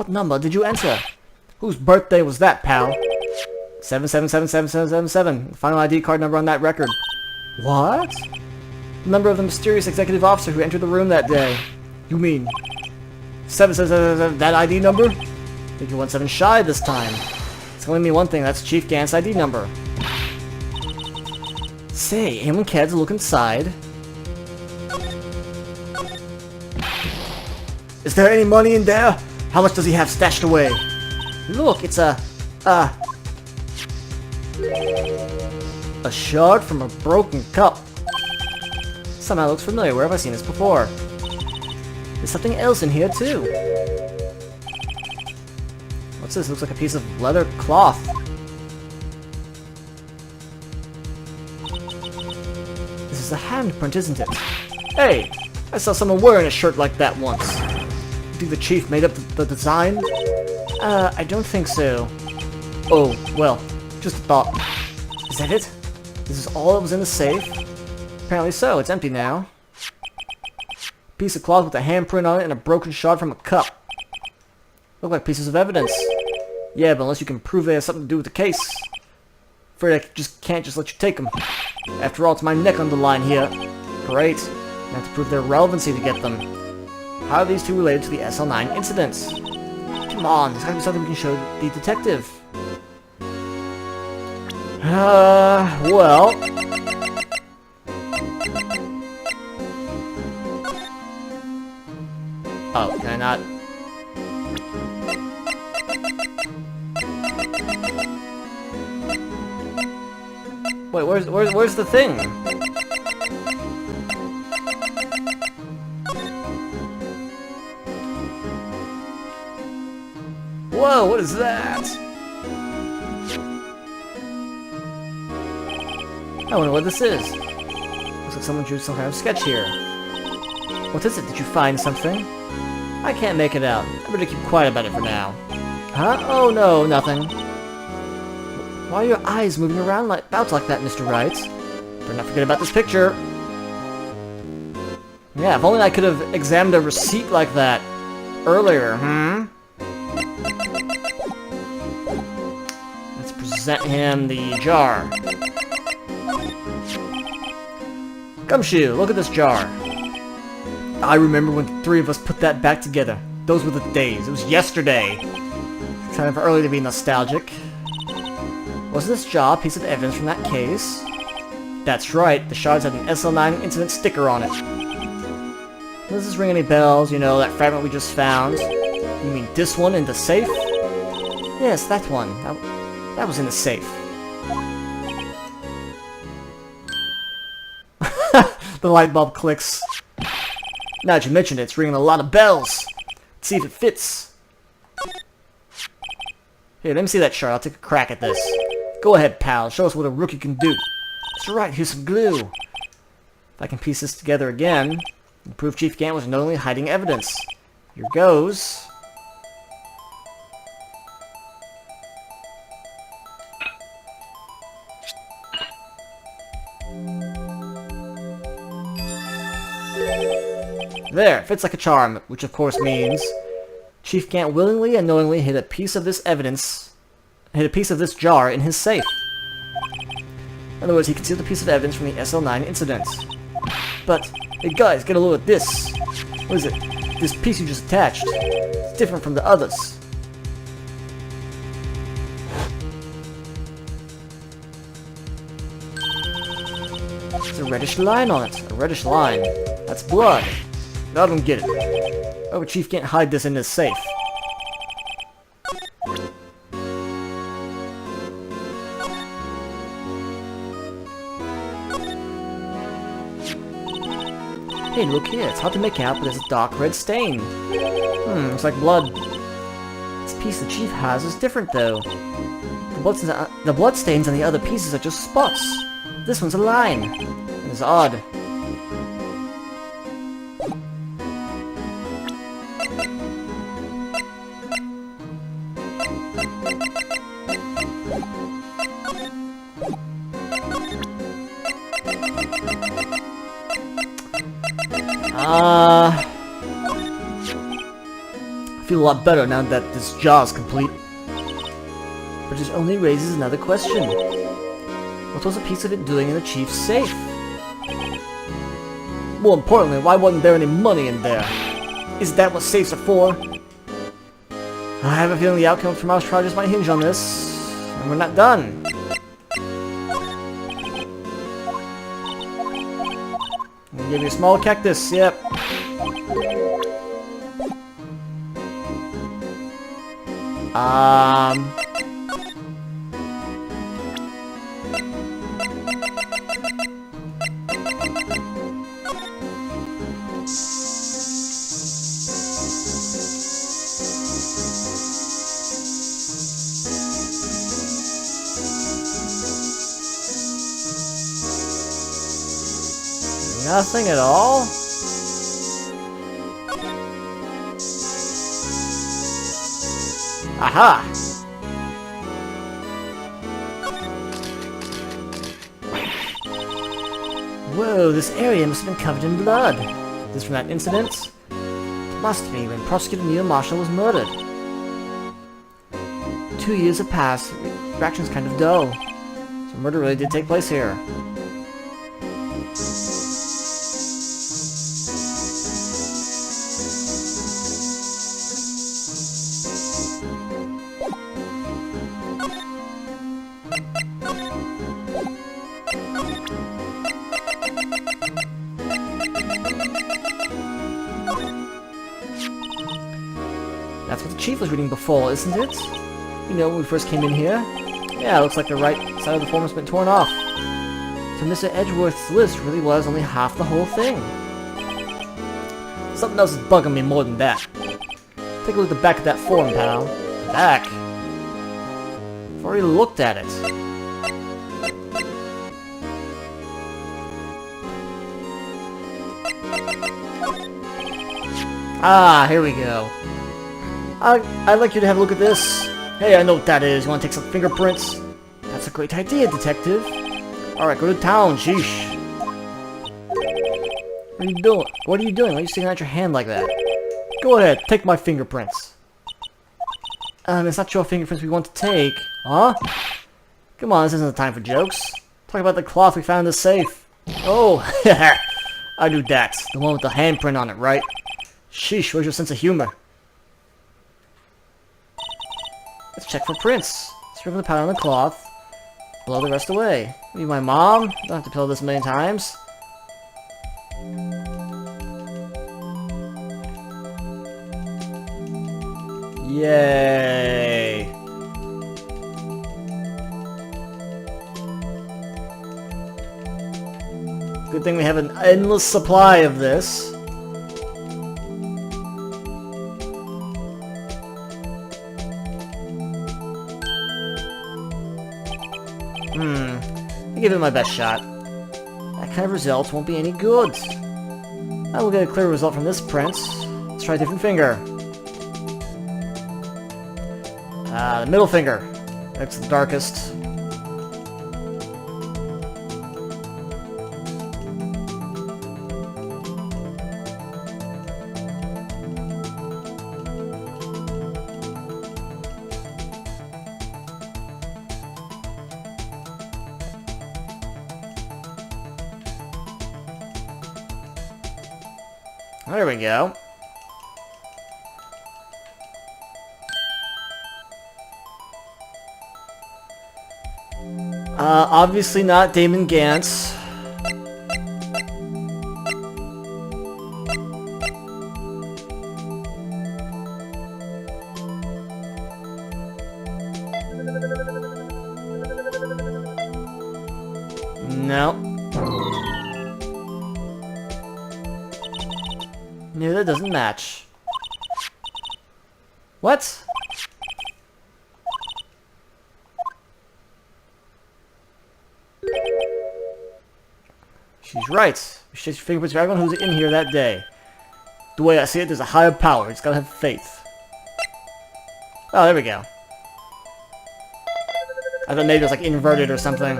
What number did you enter? Whose birthday was that, pal? 7777777. Final ID card number on that record. What? The number of the mysterious executive officer who entered the room that day. You mean 777, that ID number? I think you're 17 shy this time. It's telling me one thing, that's Chief Gant's ID number. Say, anyone care to look inside? Is there any money in there? How much does he have stashed away? Look, it's a shard from a broken cup. Somehow looks familiar. Where have I seen this before? There's something else in here too. What's this? Looks like a piece of leather cloth. This is a handprint, isn't it? Hey, I saw someone wearing a shirt like that once. You think the chief made up the design? I don't think so. Oh, well, just a thought. Is that it? This is all that was in the safe? Apparently so, it's empty now. Piece of cloth with a handprint on it and a broken shard from a cup. Look like pieces of evidence. Yeah, but unless you can prove they have something to do with the case. Afraid I just can't just let you take them. After all, it's my neck on the line here. Great. I have to prove their relevancy to get them. How are these two related to the SL9 incidents? Come on, there's gotta be something we can show the detective. Well... Oh, can I not? Wait, where's the thing? Whoa, what is that? I wonder what this is. Looks like someone drew some kind of sketch here. What is it? Did you find something? I can't make it out. I better keep quiet about it for now. Huh? Oh no, nothing. Why are your eyes moving around about like that, Mr. Wright? Better not forget about this picture. Yeah, if only I could have examined a receipt like that earlier, Let's present him the jar. Gumshoe, look at this jar. I remember when the three of us put that back together. Those were the days. It was yesterday. It's kind of early to be nostalgic. Wasn't this jar a piece of evidence from that case? That's right. The shards had an SL9 incident sticker on it. Does this ring any bells? You know, that fragment we just found? You mean this one in the safe? Yes, that one. That was in the safe. The light bulb clicks. Now that you mentioned it, it's ringing a lot of bells. Let's see if it fits. Here, let me see that shard. I'll take a crack at this. Go ahead, pal. Show us what a rookie can do. That's right. Here's some glue. If I can piece this together again, and prove Chief Gant was knowingly hiding evidence. Here goes. There, fits like a charm, which of course means Chief Gant willingly and knowingly hid a piece of this jar in his safe. In other words, he concealed a piece of evidence from the SL9 incident. But, hey guys, get a look at this. What is it? This piece you just attached. It's different from the others. There's a reddish line on it. A reddish line. That's blood. I don't get it. Why would Chief Gant hide this in his safe? Hey, look here. It's hard to make out, but there's a dark red stain. Looks like blood. This piece the Chief has is different, though. The blood stains on the other pieces are just spots. This one's a line. It is odd. I feel lot better now that this jaw's complete. But it only raises another question. What was a piece of it doing in the chief's safe? More importantly, why wasn't there any money in there? Is that what safes are for? I have a feeling the outcome from our charges might hinge on this. And we're not done. I'll give you a small cactus, yep. Nothing at all? Aha! Whoa, this area must have been covered in blood. Is this from that incident? It must be when Prosecutor Neil Marshall was murdered. 2 years have passed. Reaction's kind of dull. So murder really did take place here. That's what the chief was reading before, isn't it? You know, when we first came in here? Yeah, it looks like the right side of the form has been torn off. So Mr. Edgeworth's list really was only half the whole thing. Something else is bugging me more than that. Take a look at the back of that form, pal. The back? I've already looked at it. Ah, here we go. I'd like you to have a look at this. Hey, I know what that is. You want to take some fingerprints? That's a great idea, detective. Alright, go to town, sheesh. What are you doing? What are you doing? Why are you sticking out your hand like that? Go ahead, take my fingerprints. It's not your fingerprints we want to take. Huh? Come on, this isn't the time for jokes. Talk about the cloth we found in the safe. Oh, I knew that. The one with the handprint on it, right? Sheesh, where's your sense of humor? Let's check for prints. Sprinkle the powder on the cloth. Blow the rest away. Are you my mom? Don't have to pill this a million times. Yay! Good thing we have an endless supply of this. I'll give it my best shot. That kind of result won't be any good. I will get a clear result from this print. Let's try a different finger. The middle finger. That's the darkest. There we go. Obviously not Damon Gantz. No. No, that doesn't match. What? She's right. We should fingerprints for everyone who's in here that day. The way I see it, there's a higher power. It's gotta have faith. Oh, there we go. I thought maybe it was like inverted or something.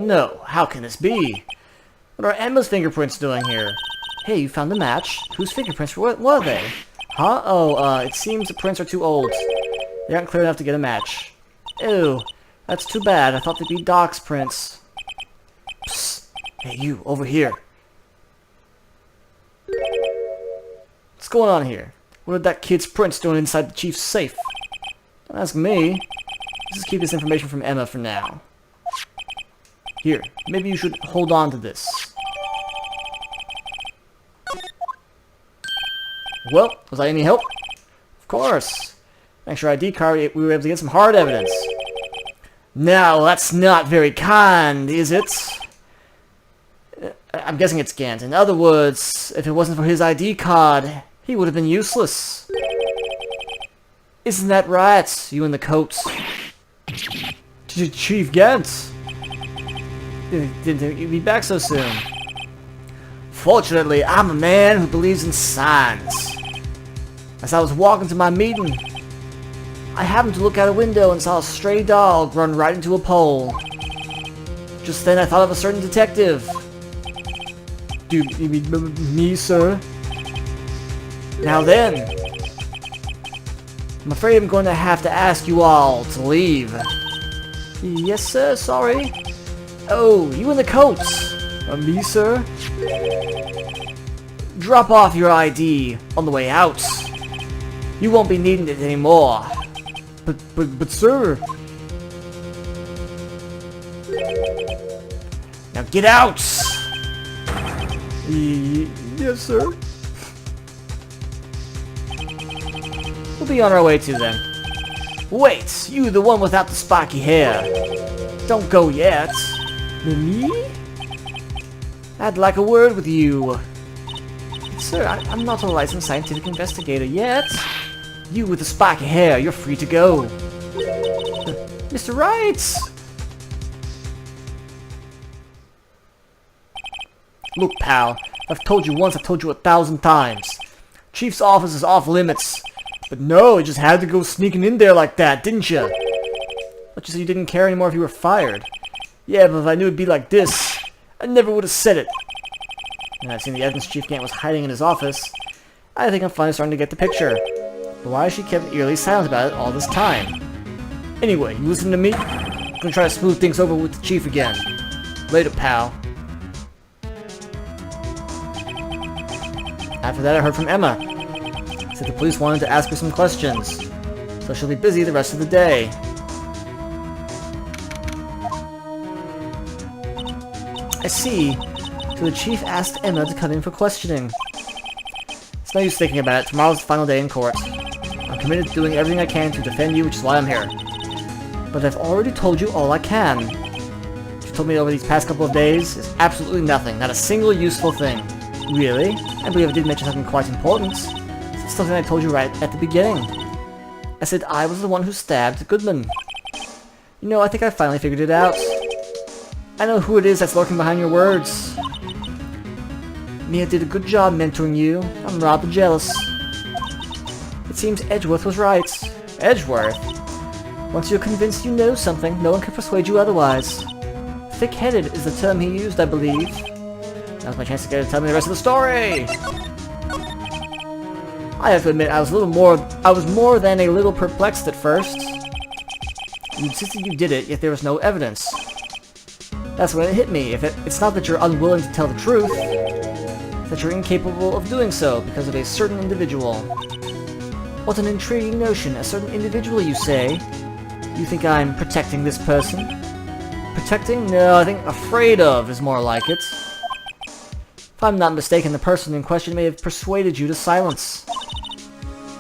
No, how can this be? What are Emma's fingerprints doing here? Hey, you found the match. Whose fingerprints? What are they? Huh? Oh, it seems the prints are too old. They aren't clear enough to get a match. Ew. That's too bad. I thought they'd be Doc's prints. Psst. Hey, you, over here. What's going on here? What are that kid's prints doing inside the chief's safe? Don't ask me. Let's just keep this information from Emma for now. Here, maybe you should hold on to this. Well, was I any help? Of course. Thanks to your ID card, we were able to get some hard evidence. Now, that's not very kind, is it? I'm guessing it's Gant. In other words, if it wasn't for his ID card, he would have been useless. Isn't that right, you in the coat? Chief Gant! Didn't think you'd be back so soon. Fortunately, I'm a man who believes in signs. As I was walking to my meeting, I happened to look out a window and saw a stray dog run right into a pole. Just then I thought of a certain detective. Do you mean me, sir? Now then, I'm afraid I'm going to have to ask you all to leave. Yes, sir, sorry. Oh, you in the coats. Me, sir? Drop off your ID on the way out. You won't be needing it anymore. But, sir. Now get out! Yes, sir. We'll be on our way too, then. Wait, you the one without the spiky hair. Don't go yet. Me? I'd like a word with you. Sir, I'm not a licensed scientific investigator yet. You with the spiky hair, you're free to go. Mr. Wright! Look, pal, I've told you once, I've told you 1,000 times. Chief's office is off limits. But no, you just had to go sneaking in there like that, didn't you? But you said you didn't care anymore if you were fired. Yeah, but if I knew it'd be like this, I never would have said it. And I've seen the evidence Chief Gant was hiding in his office. I think I'm finally starting to get the picture. But why has she kept eerily silent about it all this time? Anyway, you listen to me? I'm gonna try to smooth things over with the Chief again. Later, pal. After that, I heard from Emma. Said the police wanted to ask her some questions, so she'll be busy the rest of the day. I see. So the chief asked Emma to come in for questioning. It's no use thinking about it. Tomorrow's the final day in court. I'm committed to doing everything I can to defend you, which is why I'm here. But I've already told you all I can. What you've told me over these past couple of days is absolutely nothing. Not a single useful thing. Really? I believe I did mention something quite important. It's something I told you right at the beginning. I said I was the one who stabbed Goodman. You know, I think I finally figured it out. I know who it is that's lurking behind your words. Mia did a good job mentoring you. I'm rather jealous. It seems Edgeworth was right. Edgeworth? Once you're convinced you know something, no one can persuade you otherwise. Thick-headed is the term he used, I believe. Now's my chance to get to tell me the rest of the story! I have to admit, I was more than a little perplexed at first. You insisted you did it, yet there was no evidence. That's when it hit me. It's not that you're unwilling to tell the truth, it's that you're incapable of doing so because of a certain individual. What an intriguing notion. A certain individual, you say? You think I'm protecting this person? Protecting? No, I think afraid of is more like it. If I'm not mistaken, the person in question may have persuaded you to silence.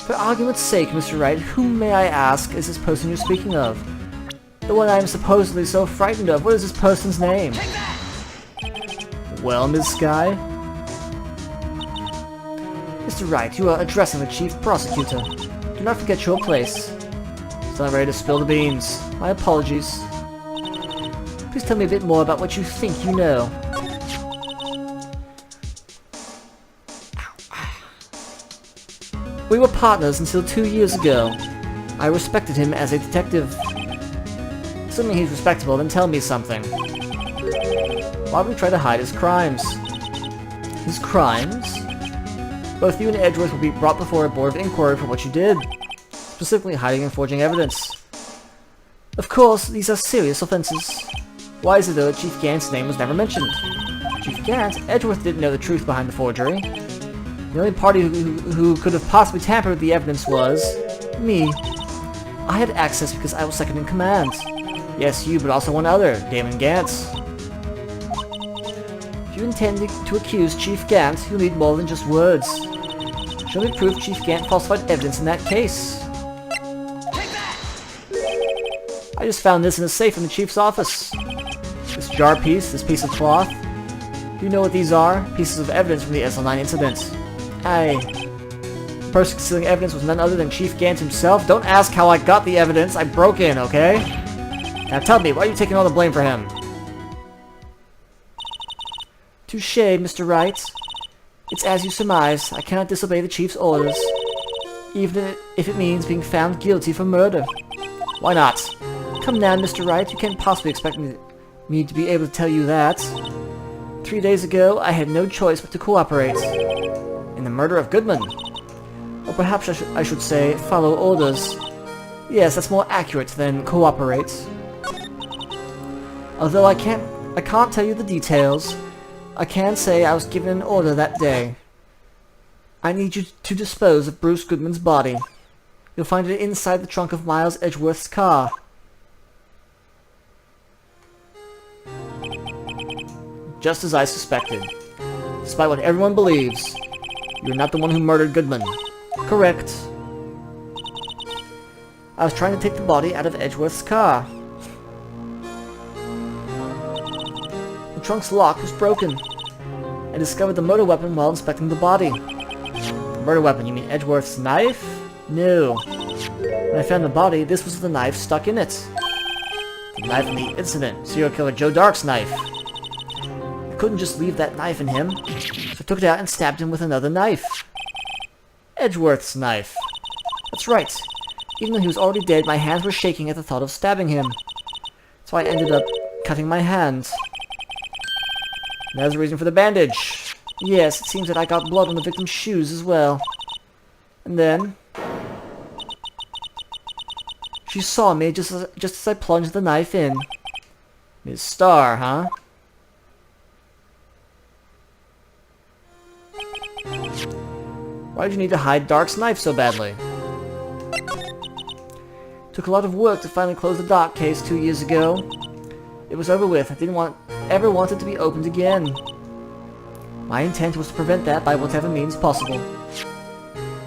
For argument's sake, Mr. Wright, whom, may I ask, is this person you're speaking of? The one I am supposedly so frightened of. What is this person's name? Well, Miss Skye? Mr. Wright, you are addressing the chief prosecutor. Do not forget your place. Still not ready to spill the beans. My apologies. Please tell me a bit more about what you think you know. We were partners until 2 years ago. I respected him as a detective. Assuming he's respectable, then tell me something. Why would he try to hide his crimes? His crimes? Both you and Edgeworth will be brought before a board of inquiry for what you did. Specifically hiding and forging evidence. Of course, these are serious offenses. Why is it though that Chief Gant's name was never mentioned? Chief Gant? Edgeworth didn't know the truth behind the forgery. The only party who could have possibly tampered with the evidence was... me. I had access because I was second in command. Yes, you, but also one other, Damon Gant. If you intend to accuse Chief Gant, you'll need more than just words. Show me proof Chief Gant falsified evidence in that case. I just found this in a safe in the Chief's office. This jar piece, this piece of cloth. Do you know what these are? Pieces of evidence from the SL9 incident. The person concealing evidence was none other than Chief Gant himself. Don't ask how I got the evidence. I broke in, okay? Now tell me, why are you taking all the blame for him? Touché, Mr. Wright. It's as you surmise. I cannot disobey the Chief's orders, even if it means being found guilty for murder. Why not? Come now, Mr. Wright. You can't possibly expect me to be able to tell you that. 3 days ago, I had no choice but to cooperate in the murder of Goodman. Or perhaps I should say, follow orders. Yes, that's more accurate than cooperate. Although I can't tell you the details, I can say I was given an order that day. I need you to dispose of Bruce Goodman's body. You'll find it inside the trunk of Miles Edgeworth's car. Just as I suspected. Despite what everyone believes, you're not the one who murdered Goodman. Correct. I was trying to take the body out of Edgeworth's car. The trunk's lock was broken. I discovered the murder weapon while inspecting the body. The murder weapon, you mean Edgeworth's knife? No. When I found the body, this was the knife stuck in it. The knife in the incident, serial killer Joe Dark's knife. I couldn't just leave that knife in him, so I took it out and stabbed him with another knife. Edgeworth's knife. That's right. Even though he was already dead, my hands were shaking at the thought of stabbing him. So I ended up cutting my hand. And there's the reason for the bandage. Yes, it seems that I got blood on the victim's shoes as well. And then... she saw me just as I plunged the knife in. Ms. Starr, huh? Why did you need to hide Dark's knife so badly? Took a lot of work to finally close the Dark case 2 years ago. It was over with. I didn't ever want it to be opened again. My intent was to prevent that by whatever means possible.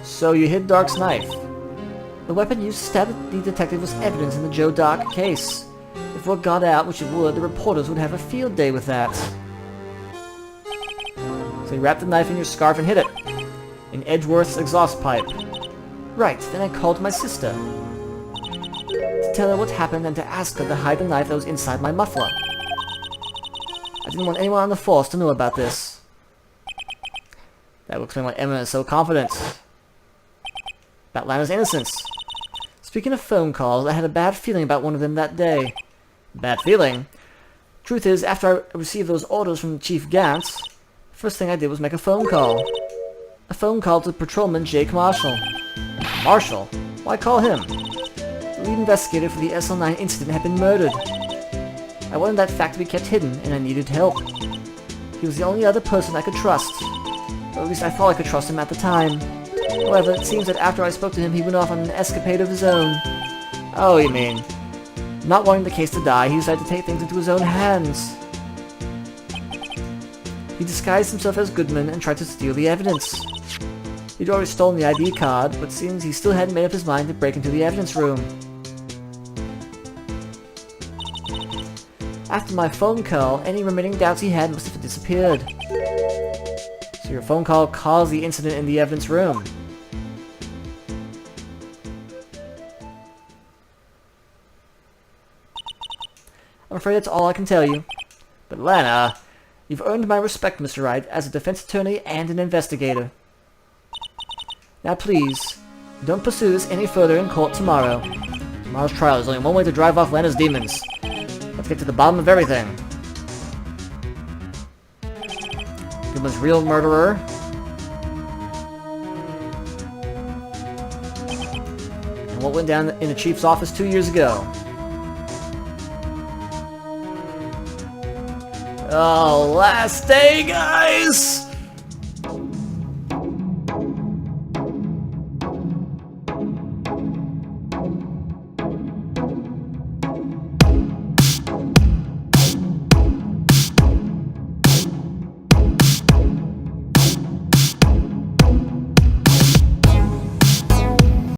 So you hid Dark's knife. The weapon used to stab the detective was evidence in the Joe Dark case. If word got out, which it would, the reporters would have a field day with that. So you wrapped the knife in your scarf and hid it. In Edgeworth's exhaust pipe. Right, then I called my sister. To tell her what happened and to ask her to hide the knife that was inside my muffler. I didn't want anyone on the force to know about this. That will explain why Emma is so confident. About Lana's innocence. Speaking of phone calls, I had a bad feeling about one of them that day. Bad feeling? Truth is, after I received those orders from Chief Gant, first thing I did was make a phone call. A phone call to Patrolman Jake Marshall. Marshall? Why call him? The lead investigator for the SL9 incident had been murdered. I wanted that fact to be kept hidden, and I needed help. He was the only other person I could trust. Or at least I thought I could trust him at the time. However, it seems that after I spoke to him, he went off on an escapade of his own. Oh, you mean? Not wanting the case to die, he decided to take things into his own hands. He disguised himself as Goodman and tried to steal the evidence. He'd already stolen the ID card, but it seems he still hadn't made up his mind to break into the evidence room. After my phone call, any remaining doubts he had must have disappeared. So your phone call caused the incident in the evidence room. I'm afraid that's all I can tell you. But Lana, you've earned my respect, Mr. Wright, as a defense attorney and an investigator. Now please, don't pursue this any further in court tomorrow. Tomorrow's trial is only one way to drive off Lana's demons. Let's get to the bottom of everything. Goodman's real murderer. And what went down in the Chief's office 2 years ago. Oh, last day, guys!